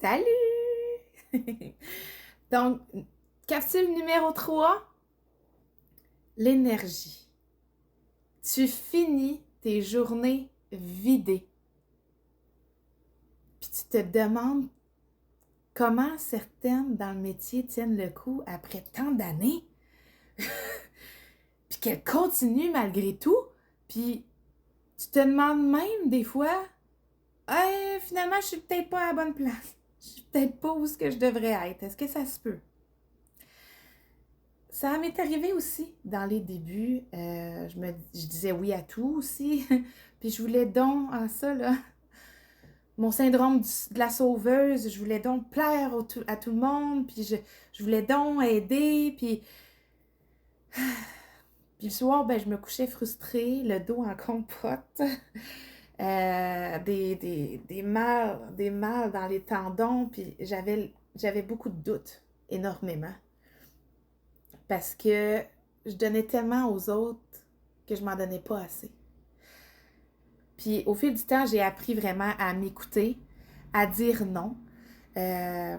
Salut! Donc, capsule numéro 3, l'énergie. Tu finis tes journées vidées. Puis tu te demandes comment certaines dans le métier tiennent le coup après tant d'années. Puis qu'elles continuent malgré tout. Puis tu te demandes même des fois, hey, finalement, je suis peut-être pas à la bonne place. Je suis peut-être pas où ce que je devrais être. Est-ce que ça se peut? Ça m'est arrivé aussi dans les débuts. Je disais oui à tout aussi. Puis je voulais donc, en ça, là, mon syndrome de la sauveuse, je voulais donc plaire à tout le monde. Puis je voulais donc aider. Puis le soir, ben, je me couchais frustrée, le dos en compote. Des mal dans les tendons. Puis j'avais beaucoup de doutes, énormément. Parce que je donnais tellement aux autres que je m'en donnais pas assez. Puis au fil du temps, j'ai appris vraiment à m'écouter, à dire non, euh,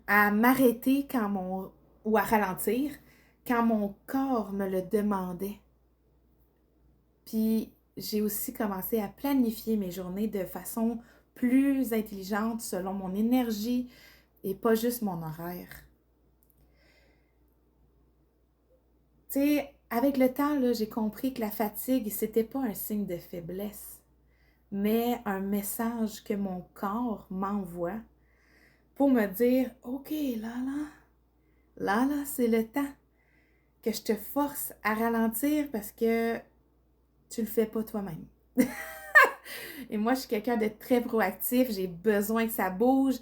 à m'arrêter ou à ralentir quand mon corps me le demandait. Puis j'ai aussi commencé à planifier mes journées de façon plus intelligente selon mon énergie et pas juste mon horaire. Tu sais, avec le temps, là, j'ai compris que la fatigue, c'était pas un signe de faiblesse, mais un message que mon corps m'envoie pour me dire, OK, là, c'est le temps que je te force à ralentir parce que tu le fais pas toi-même. Et moi, je suis quelqu'un de très proactif, j'ai besoin que ça bouge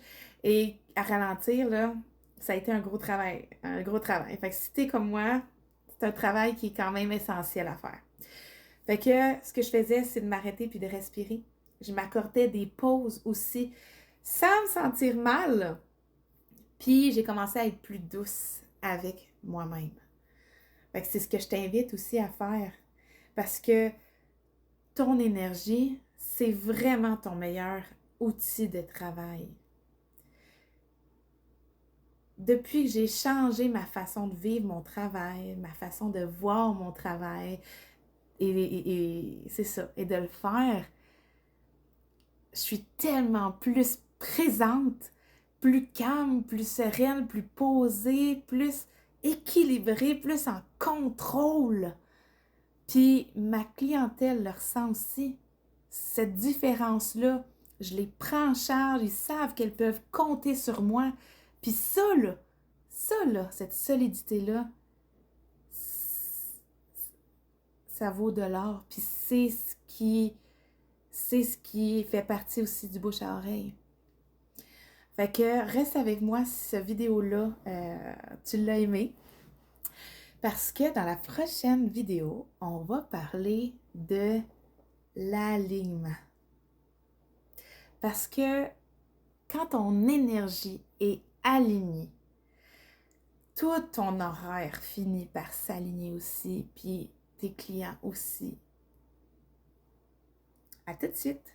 et à ralentir, là, ça a été un gros travail, un gros travail. Fait que si t'es comme moi, c'est un travail qui est quand même essentiel à faire. Fait que ce que je faisais, c'est de m'arrêter puis de respirer. Je m'accordais des pauses aussi sans me sentir mal. Puis j'ai commencé à être plus douce avec moi-même. Fait que c'est ce que je t'invite aussi à faire. Parce que ton énergie, c'est vraiment ton meilleur outil de travail. Depuis que j'ai changé ma façon de vivre mon travail, ma façon de voir mon travail, et c'est ça, et de le faire, je suis tellement plus présente, plus calme, plus sereine, plus posée, plus équilibrée, plus en contrôle. Puis ma clientèle le ressent aussi. Cette différence-là, je les prends en charge, ils savent qu'elles peuvent compter sur moi. Puis ça là, cette solidité-là, ça vaut de l'or. Puis c'est ce qui fait partie aussi du bouche à oreille. Fait que reste avec moi si cette vidéo-là, tu l'as aimé. Parce que dans la prochaine vidéo, on va parler de l'alignement. Parce que quand ton énergie est alignée, tout ton horaire finit par s'aligner aussi, puis tes clients aussi. À tout de suite!